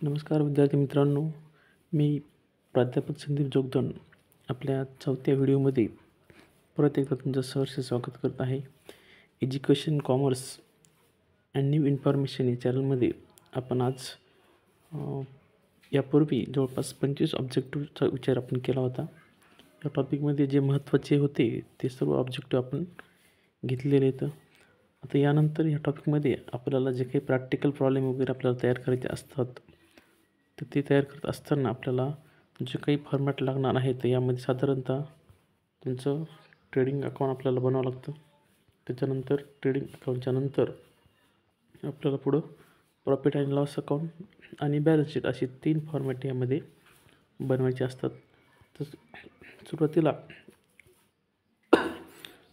नमस्कार विद्यार्थी मित्रांनो, मी प्राध्यापक संदीप जोगदंड आपल्या 4थ्या व्हिडिओमध्ये परत एकदा तुमचं सहर्ष स्वागत करत आहे. Education commerce and new information या चॅनलमध्ये आपण आज यापूर्वी जवळपास 25 ऑब्जेक्टिव्हचा विचार आपण केला होता. या टॉपिकमध्ये जे महत्त्वाचे होते ते सर्व ऑब्जेक्टिव्ह आपण घेतलेले आहेत. आता यानंतर या टॉपिकमध्ये आपल्याला जे काही प्रॅक्टिकल प्रॉब्लेम वगैरे आपल्याला तयार करायचे असतात तर ते तयार करत असताना आपल्याला जे काही फॉर्मॅट लागणार आहे तर यामध्ये साधारणतः तुमचं ट्रेडिंग अकाउंट आपल्याला बनावं लागतं. त्याच्यानंतर ट्रेडिंग अकाउंटच्या नंतर आपल्याला पुढं प्रॉफिट अँड लॉस अकाउंट आणि बॅलन्स शीट अशी 3 फॉर्मॅट यामध्ये बनवायचे असतात. तर सुरुवातीला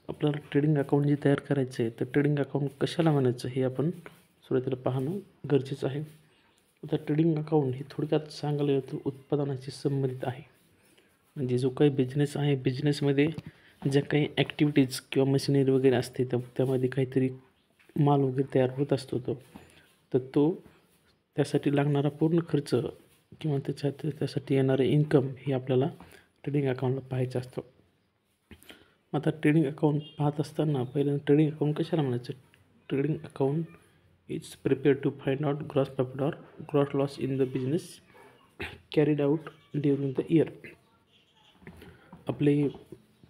आपल्याला ट्रेडिंग अकाउंट जे तयार करायचं आहे तर ट्रेडिंग अकाउंट कशाला म्हणायचं हे आपण सुरुवातीला पाहणं गरजेचं आहे. आता ट्रेडिंग अकाउंट हे थोडक्यात सांगायला गेलं तर उत्पादनाशी संबंधित आहे. म्हणजे जो काही बिझनेस आहे, बिझनेसमध्ये ज्या काही ॲक्टिव्हिटीज किंवा मशिनरी वगैरे असते तर त्यामध्ये काहीतरी माल वगैरे तयार होत असतो तर तो त्यासाठी लागणारा पूर्ण खर्च किंवा त्यासाठी येणारे इन्कम हे आपल्याला ट्रेडिंग अकाउंटला पाहायचं असतं. आता ट्रेडिंग अकाउंट पाहत असताना पहिल्यांदा ट्रेडिंग अकाउंट कशाला म्हणायचं? Trading account is prepare to find out gross profit or gross loss in the business carried out during the year. आपले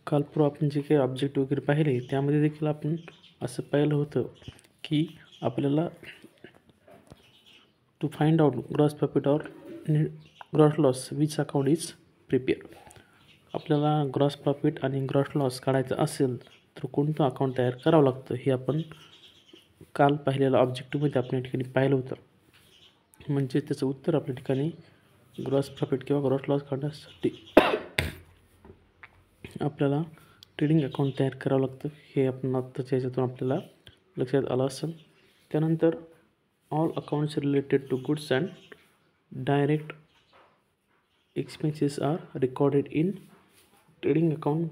कालपूर्वी आपण जे काही ऑब्जेक्ट वगैरे पाहिले त्यामध्ये देखील आपण असं पाहिलं होतं की आपल्याला to find out gross profit or gross loss which account is prepare. आपल्याला ग्रॉस प्रॉफिट आणि ग्रॉस लॉस काढायचं असेल तर कोणतं अकाउंट तयार करावं लागतं हे आपण काल पाहिलेल्या ऑब्जेक्टिव्हमध्ये आपण या ठिकाणी पाहिलं होतं. म्हणजे त्याचं उत्तर आपल्या ठिकाणी ग्रॉस प्रॉफिट किंवा ग्रॉस लॉस काढण्यासाठी आपल्याला ट्रेडिंग अकाउंट तयार करावं लागतं हे आपण आत्ताच्या ह्याच्यातून आपल्याला लक्षात आलं असेल. त्यानंतर all accounts related to goods and direct expenses are recorded in trading account.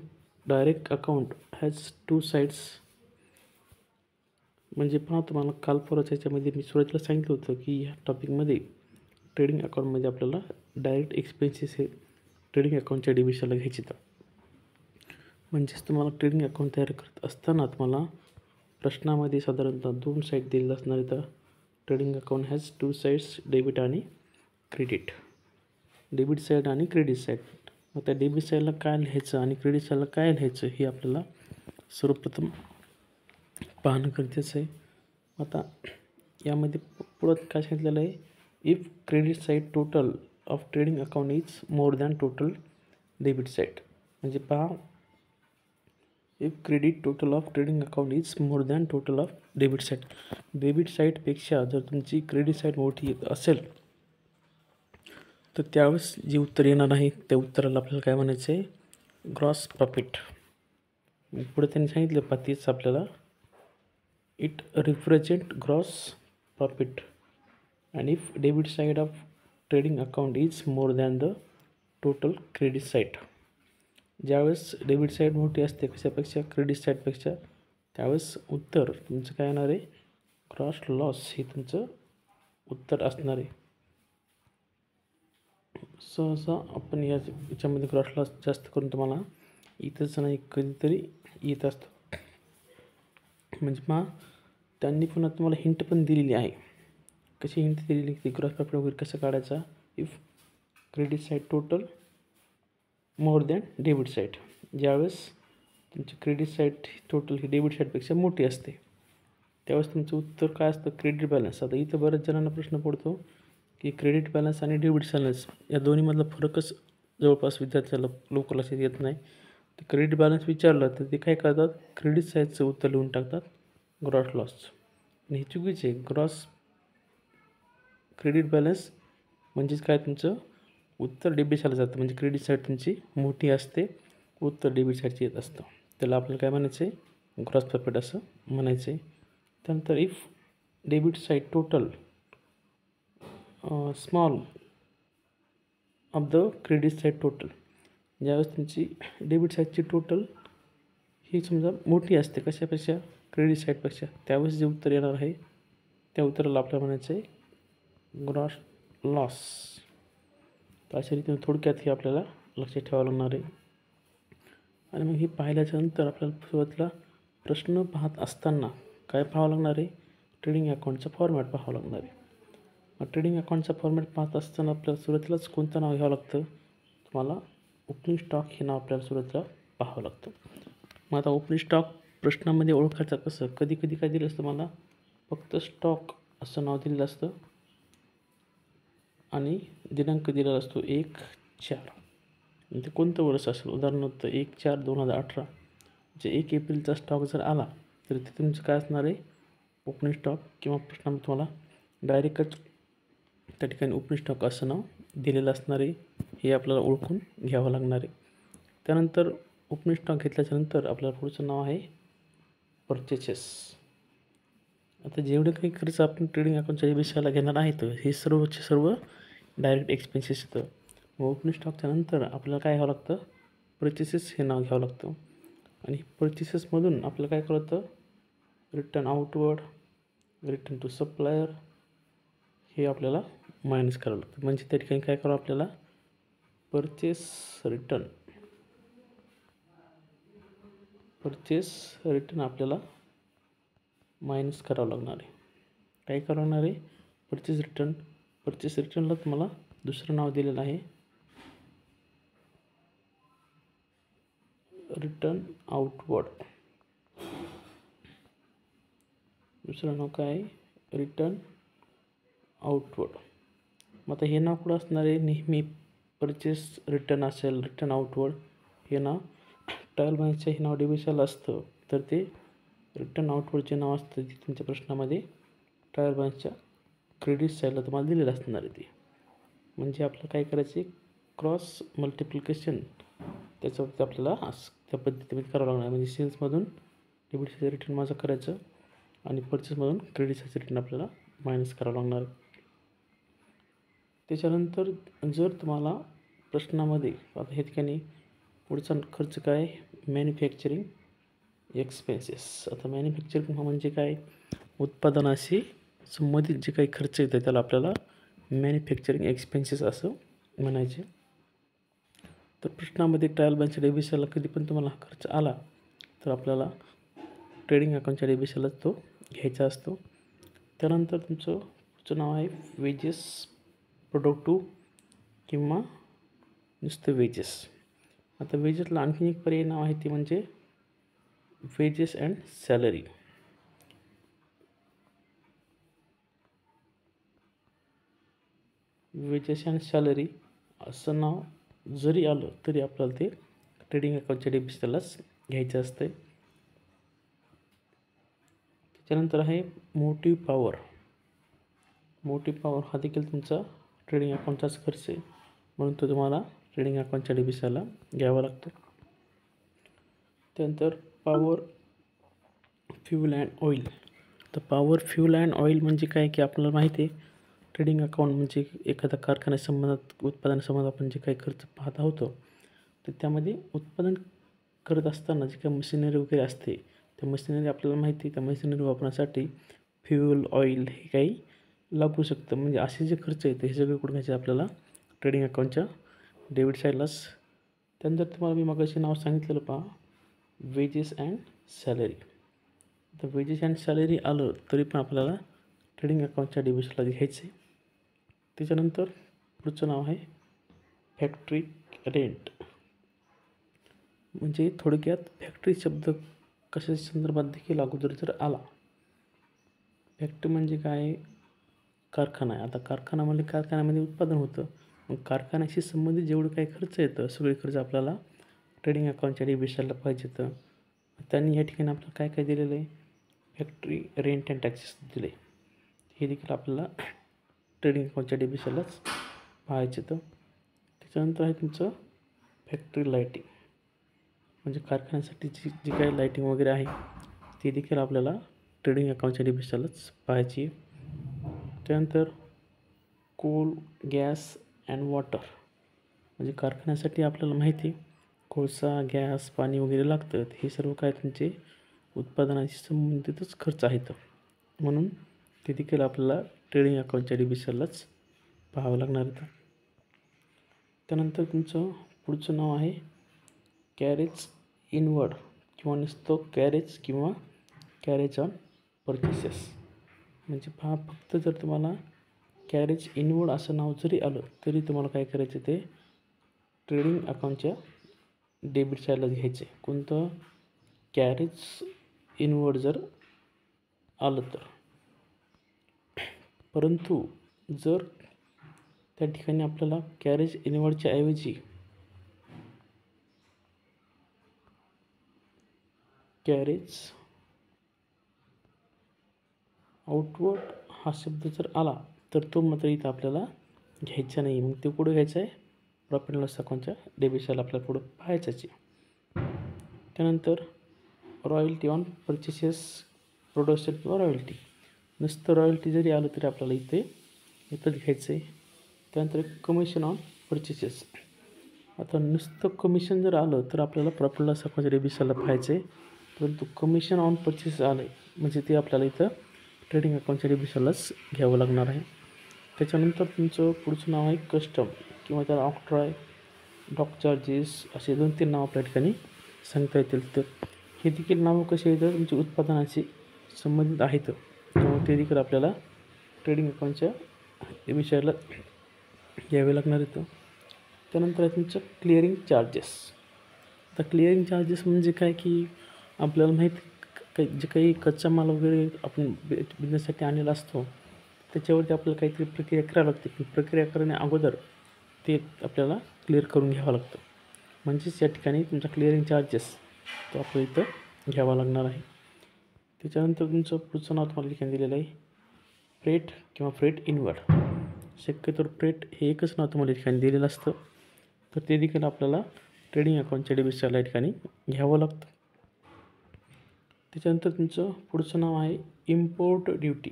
Direct account has 2 sides. म्हणजे पहा तुम्हाला काल परवाच्या ह्याच्यामध्ये मी सुरुवातीला सांगितलं होतं की ह्या टॉपिकमध्ये ट्रेडिंग अकाउंटमध्ये आपल्याला डायरेक्ट एक्सपेन्सेस हे ट्रेडिंग अकाउंटच्या डिव्हिजनला घ्यायचे. तर म्हणजेच तुम्हाला ट्रेडिंग अकाउंट तयार करत असताना तुम्हाला प्रश्नामध्ये साधारणतः 2 साईड दिलेलं असणार आहे. तर trading account has 2 sides, debit आणि क्रेडिट. डेबिट साईड आणि क्रेडिट साईड. मग त्या डेबिट साईडला काय लिहायचं आणि क्रेडिट साईडला काय लिहायचं हे आपल्याला सर्वप्रथम पाहणं गरजेचं आहे. आता यामध्ये पुढं काय सांगितलेलं आहे? If credit side total of trading account is more than total debit side. म्हणजे पहा, if credit total of trading account is more than total of debit side. Debit साईडपेक्षा जर तुमची क्रेडिट साईड मोठी येत असेल तर त्यावेळेस जे उत्तर येणार आहे त्या उत्तराला आपल्याला काय म्हणायचं आहे? Gross profit. पुढे त्यांनी सांगितलं पातीच आपल्याला it represent gross profit and if debit side of trading account is more than the total credit side. ज्यावेळेस डेबिट साईड मोठी असते कशापेक्षा? क्रेडिट साईडपेक्षा, त्यावेळेस उत्तर तुमचं काय येणार आहे? ग्रॉस लॉस हे तुमचं उत्तर असणार आहे. सहसा आपण याच्यामध्ये ग्रॉस लॉस जास्त करून तुम्हाला इथंच नाही कधीतरी येत असतो. म्हणजे मग त्यांनी पुन्हा तुम्हाला हिंट पण दिलेली आहे. कशी हिंट दिलेली की ग्रॉस प्रॉफिट वगैरे कसं काढायचा? If credit side total more than debit side. ज्यावेळेस तुमची क्रेडिट साईड टोटल ही डेबिट साईडपेक्षा मोठी असते त्यावेळेस तुमचं उत्तर काय असतं? Credit balance. आता इथं बऱ्याच जणांना प्रश्न पडतो की क्रेडिट बॅलन्स आणि डेबिट बॅलन्स या दोन्हीमधला फरकच जवळपास विद्यार्थ्याला लवकर लक्षात येत नाही. तर क्रेडिट बॅलन्स विचारलं तर ते काय करतात? क्रेडिट साईडचं उत्तर लिहून टाकतात ग्रॉस लॉस. आणि हे चुकीचे. ग्रॉस क्रेडिट बॅलन्स म्हणजेच काय? तुमचं उत्तर डेबिट साईडला जातं. म्हणजे क्रेडिट साईड तुमची मोठी असते, उत्तर डेबिट साईडची येत असतं. त्याला आपल्याला काय म्हणायचं आहे? ग्रॉस प्रॉफिट असं म्हणायचं आहे. त्यानंतर if debit side total small of the credit side total. ज्यावेळेस तुमची डेबिट साईडची टोटल ही समजा मोठी असते कशापेक्षा? क्रेडिट साईडपेक्षा, त्यावेळेस जे उत्तर येणार आहे त्या उत्तराला आपल्याला म्हणायचं आहे ग्रॉस लॉस. तर अशा रीतीने थोडक्यात हे आपल्याला लक्षात ठेवावं लागणार आहे. आणि मग हे पाहिल्याच्या नंतर आपल्याला सुरुवातीला प्रश्न पाहत असताना काय पाहावं लागणार आहे, ट्रेडिंग अकाउंटचा फॉर्मॅट पाहावं लागणार आहे. मग ट्रेडिंग अकाउंटचा फॉर्मॅट पाहत असताना आपल्याला सुरुवातीलाच कोणतं नाव घ्यावं लागतं, तुम्हाला ओपनिंग स्टॉक हे नाव आपल्याला सुरुवातीला पाहावं लागतं. मग आता ओपनिंग स्टॉक प्रश्नामध्ये ओळखायचं कसं, कधी कधी काय दिलं असतं, मला फक्त स्टॉक असं नाव दिलेलं असतं आणि दिनांक दिलेला असतो 1/4. ते कोणतं वर्ष असेल, उदाहरणार्थ 1/4/2018, जे 1 एप्रिलचा स्टॉक जर आला तर ते तुमचं काय असणार आहे, ओपनिंग स्टॉक. किंवा प्रश्नामध्ये तुम्हाला डायरेक्टच त्या ठिकाणी ओपनिंग स्टॉक असं नाव दिलेलं असणार आहे, हे आपल्याला ओळखून घ्यावं लागणार आहे. त्यानंतर ओपनिंग स्टॉक घेतल्याच्यानंतर आपल्याला पुढचं नाव आहे परचेसेस. आता जेवढे काही खर्च आपण ट्रेडिंग अकाउंटच्या विषयाला घेणार आहेत हे सर्वचे सर्व डायरेक्ट एक्सपेन्सेस येतं. मग ओपनिंग स्टॉकच्या नंतर आपल्याला काय घ्यावं लागतं, परचेसेस हे नाव घ्यावं लागतं. आणि परचेसेसमधून आपल्याला काय कळतं, return outward, return to supplier हे आपल्याला मायनस करावं लागतं. म्हणजे त्या ठिकाणी काय करावं, आपल्याला परचेस रिटर्न आपल्याला मायनस करावं लागणार आहे. काय करावं लागणार आहे, परचेस रिटर्नला तुम्हाला दुसरं नाव दिलेलं आहे, रिटर्न आउटवर्ड. दुसरं नाव काय आहे, रिटर्न आउटवर्ड. मग आता हे नाव कुठं असणार आहे, नेहमी परचेस रिटर्न असेल, रिटर्न आउटवर्ड हे नाव ट्रायल बॅलन्सच्या हे नाव डेबिटला असतं, तर ते रिटर्न आउटवर्डचे नाव असतं ते तुमच्या प्रश्नामध्ये ट्रायल बॅलन्सच्या क्रेडिट साईडला तुम्हाला दिलेलं असणार आहे ते. म्हणजे आपल्याला काय करायचे, क्रॉस मल्टिप्लिकेशन त्याच्यावरती आपल्याला त्या पद्धतीने करावं लागणार. म्हणजे सेल्समधून डेबिट साईडचं रिटर्न माझं करायचं आणि परचेसमधून क्रेडिट साईडचं रिटर्न आपल्याला मायनस करावं लागणार. त्याच्यानंतर जर तुम्हाला प्रश्नामध्ये आता हे ठिकाणी पुढचा खर्च काय, मॅन्युफॅक्चरिंग एक्सपेन्सेस. आता मॅन्युफॅक्चरिंग म्हणजे काय, उत्पादनाशी संबंधित जे काही खर्च येतं त्याला आपल्याला मॅन्युफॅक्चरिंग एक्सपेन्सेस असं म्हणायचे. तर प्रश्नामध्ये ट्रायल बॅलन्सच्या डेबिटला कधी पण तुम्हाला खर्च आला तर आपल्याला ट्रेडिंग अकाउंटच्या डेबिटलाच तो घ्यायचा असतो. त्यानंतर तुमचं नाव आहे वेजेस प्रोडक्टिव्ह किंवा नुसतं वेजेस. आता वेजेसला आणखी एक पर्याय नाव आहे ते म्हणजे wedges and salary. Wedges and salary असं नाव जरी आलं तरी आपल्याला ते ट्रेडिंग अकाउंटच्या डेबिटलाच घ्यायचं असतं. त्याच्यानंतर आहे मोटिव्ह पॉवर. मोटिव्ह पॉवर हा देखील तुमचा ट्रेडिंग अकाउंटचाच खर्च आहे, म्हणून तो तुम्हाला ट्रेडिंग अकाउंटच्या डेबिटला घ्यावा लागतो. त्यानंतर पॉवर, फ्यूल अँड ऑइल. तर पॉवर, फ्यूल अँड ऑइल म्हणजे काय की आपल्याला माहिती आहे, ट्रेडिंग अकाउंट म्हणजे एखादा कारखान्यासंबंधात उत्पादनासंबंधात आपण जे काही खर्च पाहत आहोत तर त्यामध्ये उत्पादन करत असताना जे काही मशिनरी वगैरे असते, त्या मशिनरी आपल्याला माहिती आहे, त्या मशिनरी वापरण्यासाठी फ्यूल, ऑइल हे काही लागू शकतं. म्हणजे असे जे खर्च आहेत हे सगळे कुठं घ्यायचे आपल्याला ट्रेडिंग अकाउंटच्या डेबिट साईडलाच. त्यानंतर तुम्हाला मी मगाशी नाव सांगितलेलं पहा, वेजेस अँड सॅलरी. तर वेजेस अँड सॅलरी आलं तरी पण आपल्याला ट्रेडिंग अकाउंटच्या डेबिटला घ्यायचे. त्याच्यानंतर पुढचं नाव आहे फॅक्टरी रेंट. म्हणजे थोडक्यात फॅक्टरी शब्द कशाच्या संदर्भात देखील अगोदर जर आला, फॅक्टरी म्हणजे काय, कारखाना आहे. आता कारखान्यामध्ये कारखान्यामध्ये उत्पादन होतं, मग कारखान्याशी संबंधित जेवढं काही खर्च येतं सगळे खर्च आपल्याला ट्रेडिंग अकाउंटच्या डेबिटला पाहिजे. तर त्यांनी या ठिकाणी आपल्याला काय काय दिलेलं आहे, फॅक्टरी रेंट अँड टॅक्सेस दिले, हे देखील आपल्याला ट्रेडिंग अकाउंटच्या डेबिटलाच पाहायचे. तर त्याच्यानंतर आहे तुमचं फॅक्टरी लाईटिंग. म्हणजे कारखान्यासाठी जी काही लाईटिंग वगैरे आहे ती देखील आपल्याला ट्रेडिंग अकाउंटच्या डेबिटलाच पाहायची. त्यानंतर कोल, गॅस अँड वॉटर. म्हणजे कारखान्यासाठी आपल्याला माहिती आहे कोळसा, गॅस, पाणी वगैरे लागतं, हे सर्व काय तुमचे उत्पादनाशी संबंधितच खर्च आहेत, म्हणून ते देखील आपल्याला ट्रेडिंग अकाउंटच्या डेबिटलाच पाहावं लागणार आहे. त्यानंतर तुमचं पुढचं नाव आहे कॅरेज इनवर्ड किंवा नुसतं कॅरेज किंवा कॅरेज ऑन परचेसेस. म्हणजे पहा, फक्त जर तुम्हाला कॅरेज इनवर्ड असं नाव जरी आलं तरी तुम्हाला काय करायचं, ते ट्रेडिंग अकाउंटच्या डेबिट साईडला घ्यायचं आहे. कोणतं? कॅरेज इनवर्ड जर आलं तर. परंतु जर त्या ठिकाणी आपल्याला कॅरेज इनवर्डच्या ऐवजी कॅरेज आउटवर्ड हा शब्द जर आला तर तो मात्र इथं आपल्याला घ्यायचा नाही. मग ते कुठं घ्यायचं आहे? प्रॉफिट लॉस अकाउंटच्या डेबिट साईडला आपल्याला पुढं पाहायचंच आहे. त्यानंतर रॉयल्टी ऑन परचेसेस प्रोडक्शन किंवा रॉयल्टी. नुसतं रॉयल्टी जरी आलं तरी आपल्याला इथं घ्यायचं आहे. त्यानंतर कमिशन ऑन परचेसेस. आता नुसतं कमिशन जर आलं तर आपल्याला प्रॉफिट लॉस अकाउंटच्या डेबिट साईडला पाहायचं आहे. परंतु कमिशन ऑन परचेस आलं आहे म्हणजे ते आपल्याला इथं ट्रेडिंग अकाउंटच्या डेबिट साईडलाच घ्यावं लागणार आहे. त्याच्यानंतर तुमचं पुढचं नाव आहे कस्टम किंवा त्याला ऑक्ट्रॉय, डॉक चार्जेस असे 2-3 नावं आपल्या ठिकाणी सांगता येतील. तर हे देखील नावं कशी आहेत? तुमच्या उत्पादनाशी संबंधित आहेत किंवा ते देखील आपल्याला ट्रेडिंग अकाउंटच्या डेबिट साईडला घ्यावे लागणार आहेत. त्यानंतर आहे तुमचं क्लिअरिंग चार्जेस. आता क्लिअरिंग चार्जेस म्हणजे काय, की आपल्याला माहीत जे काही कच्चा माल वगैरे आपण बिझनेससाठी आणलेला असतो त्याच्यावरती आपल्याला काहीतरी प्रक्रिया करावी लागते. पण प्रक्रिया करण्या अगोदर ते आपल्याला क्लिअर करून घ्यावं लागतं. म्हणजेच या ठिकाणी तुमचा क्लिअरिंग चार्जेस तो आपल्याला इथं घ्यावा लागणार आहे. त्याच्यानंतर तुमचं पुढचं नाव तुम्हाला ठिकाणी दिलेलं आहे फ्रेट किंवा फ्रेट इनवर्ड. शक्यतो फ्रेट हे एकच नाव तुम्हाला ठिकाणी दिलेलं असतं. तर ते देखील आपल्याला ट्रेडिंग अकाउंटच्या डेबिट साईडला या ठिकाणी घ्यावं लागतं. त्याच्यानंतर तुमचं पुढचं नाव आहे इम्पोर्ट ड्युटी.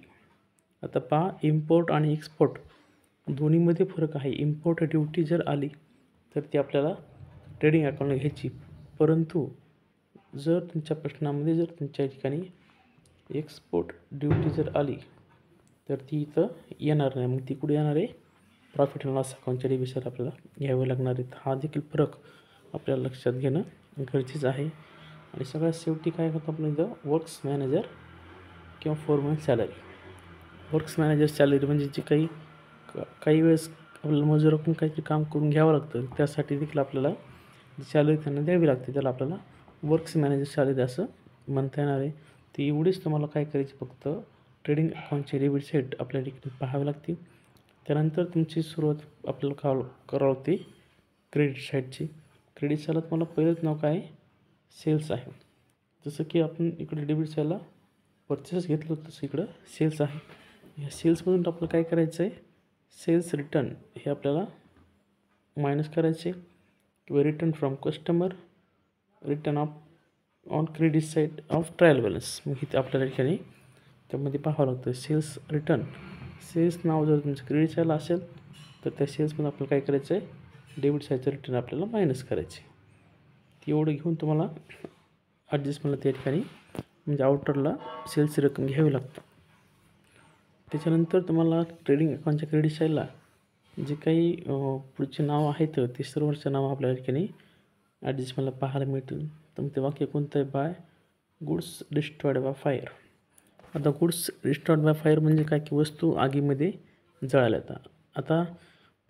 आता पहा, इम्पोर्ट आणि एक्सपोर्ट दोन्हीमध्ये फरक आहे. इम्पोर्ट ड्युटी जर आली तर ती आपल्याला ट्रेडिंग अकाउंटला घ्यायची. परंतु जर तुमच्या प्रश्नामध्ये जर तुमच्या ठिकाणी एक्सपोर्ट ड्युटी जर आली तर ती इथं येणार नाही. मग ती कुठे येणार आहे? प्रॉफिट अँड लॉस अकाउंटच्या डेबिट साईडला आपल्याला घ्यावे लागणार आहेत. हा देखील फरक आपल्याला लक्षात घेणं गरजेचं आहे. आणि सगळ्यात शेवटी काय होतं आपलं इथं वर्क्स मॅनेजर किंवा foreman salary. Works manager salary म्हणजे जे काही वेळेस आपल्याला मजुराकडून काहीतरी काम करून घ्यावं लागतं, त्यासाठी देखील आपल्याला जी सॅलरी त्यांना द्यावी लागते त्याला आपल्याला वर्क्स मॅनेजर सॅलरी असं म्हणता येणार आहे. ती एवढीच तुम्हाला काय करायची, फक्त ट्रेडिंग अकाउंटची डेबिट साईड आपल्या ठिकाणी पाहावी लागते. त्यानंतर तुमची सुरुवात आपल्याला करावं लागते क्रेडिट साईडची. क्रेडिट साईडला तुम्हाला पहिलंच नाव काय आहे? सेल्स आहे. जसं की आपण इकडे डेबिट साईडला परचेस घेतलं तसं इकडं सेल्स आहे. या सेल्समधून आपल्याला काय करायचं आहे? सेल्स रिटर्न हे आपल्याला मायनस करायचे किंवा return from customer, return on credit side of trial balance. मग इथे आपल्याला ठिकाणी त्यामध्ये पाहावं लागतं सेल्स रिटर्न. सेल्स नाव जर तुमचं क्रेडिट साईडला असेल तर त्या सेल्समध्ये आपल्याला काय करायचं आहे? डेबिट साईडचं रिटर्न आपल्याला मायनस करायचे. एवढं घेऊन तुम्हाला ॲडजस्टमेंटला त्या ठिकाणी म्हणजे आउटरला सेल्सची रक्कम घ्यावी लागतं. त्याच्यानंतर तुम्हाला ट्रेडिंग अकाउंटच्या क्रेडिट साईडला जे काही पुढचे नाव आहेत ते सर्वचे नाव आपल्या ठिकाणी ॲडजस्टमेंटला पाहायला मिळतील. तर ते वाक्य कोणतं आहे? By goods destroyed by fire. आता गुड्स डिस्ट्रॉयड बाय फायर म्हणजे काय, की वस्तू आगीमध्ये जळाल्या. आता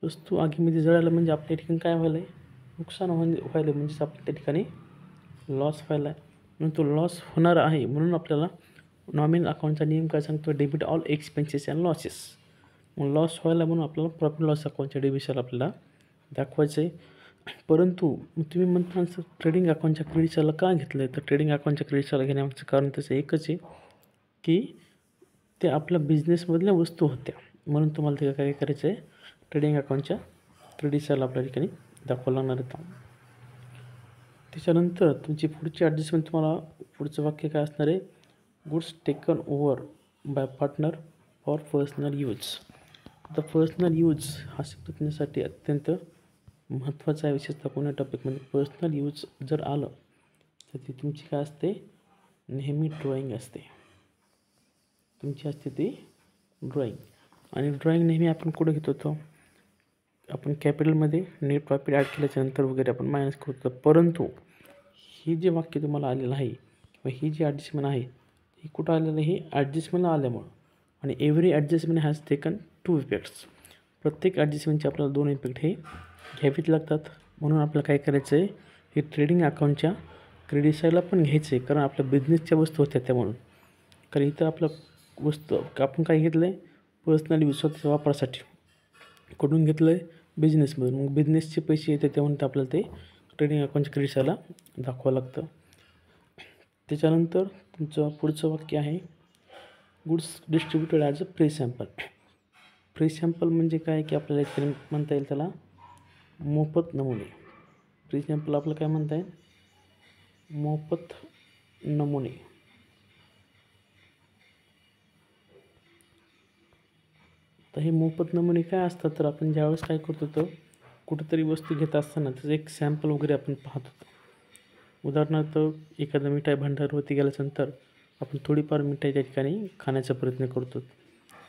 वस्तू आगीमध्ये जळाल्या म्हणजे आपल्या ठिकाणी काय व्हायलं आहे? नुकसान व्हायलं म्हणजेच आपल्या त्या ठिकाणी लॉस व्हायला आहे. म्हणून तो लॉस होणार आहे. म्हणून आपल्याला नॉमिनल अकाउंटचा नियम काय सांगतो? Debit all expenses and losses. मग लॉस व्हायला म्हणून आपल्याला प्रॉफिट लॉस अकाउंटच्या डेबिट साईडला आपल्याला दाखवायचं आहे. परंतु तुम्ही म्हणता ट्रेडिंग अकाउंटच्या क्रेडिट साईडला का घेतलं आहे? तर ट्रेडिंग अकाउंटच्या क्रेडिट साईडला घेण्यामागचं कारण त्याचं एकच आहे की ते आपल्या बिझनेसमधल्या वस्तू होत्या, म्हणून तुम्हाला ते काय करायचं आहे? ट्रेडिंग अकाउंटच्या क्रेडिट साईडला आपल्या ठिकाणी दाखवावं लागणार आहे. त्याच्यानंतर तुमची पुढची ॲडजस्टमेंट तुम्हाला पुढचं वाक्य काय असणार आहे? Goods taken over bye partner for personal use. आता पर्सनल यूज हा शब्द तुमच्यासाठी अत्यंत महत्त्वाचा आहे. विशेषतः कोणत्या टॉपिकमध्ये पर्सनल यूज जर आलं तर ती तुमची काय असते? नेहमी ड्रॉईंग असते. तुमची असते ती ड्रॉईंग. आणि ड्रॉईंग नेहमी आपण कुठं घेत होतो? आपण कॅपिटलमध्ये नेट प्रॉफिट ॲड केल्याच्यानंतर वगैरे आपण मायनस करतो. परंतु ही जे वाक्य तुम्हाला आलेलं आहे किंवा ही जी ॲडजस्टमेंट आहे ही कुठं आलेलं आहे, ॲडजस्टमेंट आल्यामुळं. आणि every adjustment has taken 2 effects. प्रत्येक ॲडजस्टमेंटचे आपल्याला 2 इफेक्ट हे घ्यावेच लागतात. म्हणून आपल्याला काय करायचं आहे, हे ट्रेडिंग अकाउंटच्या क्रेडिट साईडला पण घ्यायचं आहे, कारण आपल्या बिझनेसच्या वस्तू होत्या त्या म्हणून. कारण इथं आपलं वस्तू आपण काय घेतलं आहे, पर्सनली स्वतःच्या वापरासाठी. कुठून घेतलं आहे, बिझनेसमधून. मग बिझनेसचे पैसे येते त्यामुळे आपल्याला ते ट्रेडिंग अकाउंटच्या क्रेडिट साईडला दाखवावं लागतं. त्याच्यानंतर तुमचं पुढचं वाक्य आहे, goods distributed as a pre sample. Pre sample म्हणजे काय की आपल्याला इथे म्हणता येईल त्याला मोफत नमुने. प्री सॅम्पल आपलं काय म्हणता येईल, मोफत नमुने. तर हे मोफत नमुने काय असतात, तर आपण ज्यावेळेस काय करतो तर कुठंतरी वस्तू घेत असताना त्याचं एक सॅम्पल वगैरे आपण पाहत होतो. उदाहरणार्थ एखादा मिठाई भांडारवरती गेल्यानंतर आपण थोडीफार मिठाई त्या ठिकाणी खाण्याचा प्रयत्न करतो.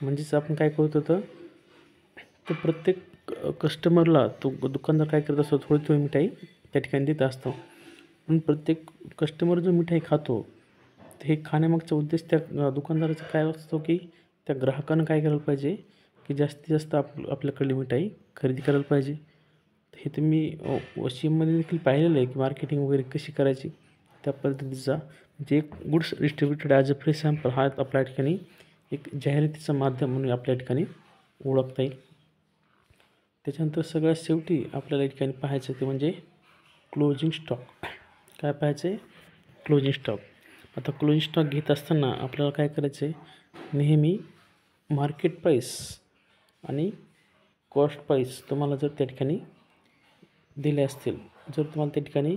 म्हणजेच आपण काय करतो तर प्रत्येक कस्टमरला तो दुकानदार काय करत असतो, थोडी थोडी मिठाई त्या ठिकाणी देत असतो. पण प्रत्येक कस्टमर जो मिठाई खातो हे खाण्यामागचा उद्देश त्या दुकानदाराचा काय असतो की त्या ग्राहकानं काय करायला पाहिजे की जास्तीत जास्त आपल्याकडली मिठाई खरेदी करायला पाहिजे. हे तुम्ही वशिममध्ये देखील पाहिलेलं आहे की मार्केटिंग वगैरे कशी करायची त्या पद्धतीचा. म्हणजे एक goods distributed as a free sample हा आपल्या ठिकाणी एक जाहिरातीचं माध्यम म्हणून आपल्या ठिकाणी ओळखता येईल. त्याच्यानंतर सगळ्यात शेवटी आपल्याला या ठिकाणी पाहायचं ते म्हणजे क्लोजिंग स्टॉक. काय पाहायचं आहे, क्लोजिंग स्टॉक. आता क्लोजिंग स्टॉक घेत असताना आपल्याला काय करायचं आहे, नेहमी मार्केट प्राईस आणि कॉस्ट प्राईस तुम्हाला जर त्या ठिकाणी दिले असतील, जर तुम्हाला त्या ठिकाणी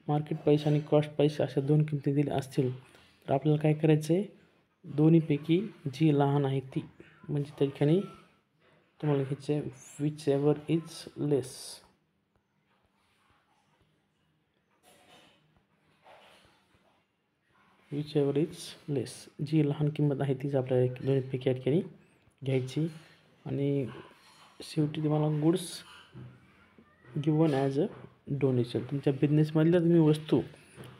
मार्केट प्राईस आणि कॉस्ट प्राईस अशा 2 किमती दिल्या असतील तर आपल्याला काय करायचं आहे, दोन्हीपैकी जी लहान आहे ती म्हणजे त्या ठिकाणी तुम्हाला घ्यायचं आहे whichever is less. Whichever is less, जी लहान किंमत आहे तीच आपल्याला दोन्हीपैकी या ठिकाणी घ्यायची. आणि शेवटी तुम्हाला goods given as a donation. तुमच्या बिझनेसमधल्या तुम्ही वस्तू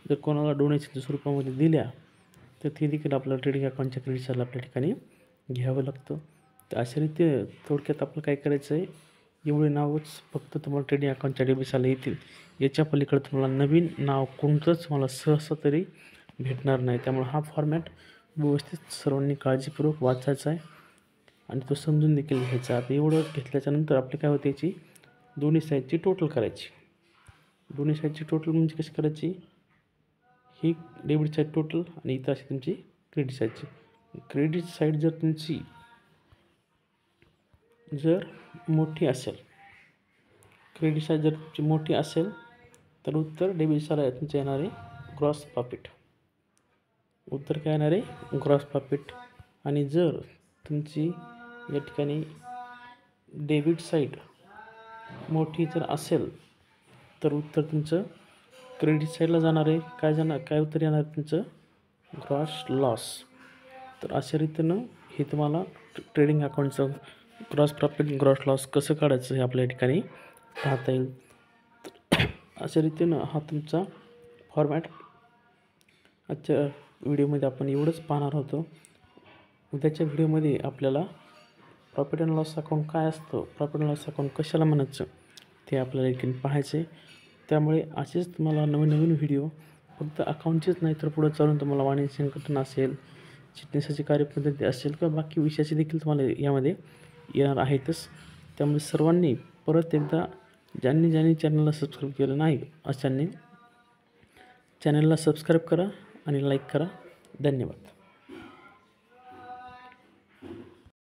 जर कोणाला डोनेशनच्या स्वरूपामध्ये दिल्या तर ती देखील आपल्याला ट्रेडिंग अकाउंटच्या क्रेडिट साईडला आपल्या ठिकाणी घ्यावं लागतं. तर अशा रीती थोडक्यात आपलं काय करायचं आहे, एवढे नावच फक्त तुम्हाला ट्रेडिंग अकाउंटच्या डेबिट साईडला येतील. याच्या पलीकडे तुम्हाला नवीन नाव कोणतंच मला सहसा तरी भेटणार नाही. त्यामुळे हा फॉर्मॅट व्यवस्थित सर्वांनी काळजीपूर्वक वाचायचा आहे आणि तो समजून देखील घ्यायचा. आता एवढं घेतल्याच्यानंतर आपली काय होते, याची दोन्ही साईडची टोटल करायची. दोन्ही साईडची टोटल म्हणजे कशी करायची, ही डेबिट साईड टोटल आणि इथं अशी तुमची क्रेडिट साईडची. क्रेडिट साईड जर तुमची जर मोठी असेल, क्रेडिट साईड जर तुमची मोठी असेल तर उत्तर डेबिट साईडला तुमचं येणार आहे ग्रॉस प्रॉफिट. उत्तर काय येणार आहे, ग्रॉस प्रॉफिट. आणि जर तुमची या ठिकाणी डेबिट साईड मोठी जर असेल तर उत्तर तुमचं क्रेडिट साईडला जाणार आहे. काय उत्तर येणार तुमचं, ग्रॉस लॉस. तर अशा रीतीनं हे तुम्हाला ट्रेडिंग अकाउंटचं ग्रॉस प्रॉफिट ग्रॉस लॉस कसं काढायचं हे आपल्या ठिकाणी पाहता येईल. अशा रीतीनं हा तुमचा फॉर्मॅट आजच्या व्हिडिओमध्ये आपण एवढंच पाहणार होतो. उद्याच्या व्हिडिओमध्ये आपल्याला प्रॉफिट अँड लॉस अकाउंट काय असतं, प्रॉफिट अँड लॉस अकाउंट कशाला म्हणायचं ते आपल्याला इथे पाहायचं आहे. त्यामुळे असेच तुम्हाला नवीन व्हिडिओ फक्त अकाउंटचेच नाही तर पुढं चालून तुम्हाला वाणिज्य संघटना असेल, चिटणीसाची कार्यपद्धती असेल किंवा बाकी विषयाचे देखील तुम्हाला यामध्ये येणार आहेतच. त्यामुळे सर्वांनी परत एकदा ज्यांनी चॅनलला सबस्क्राईब केलं नाही अशांनी चॅनलला सबस्क्राईब करा आणि लाईक करा. धन्यवाद.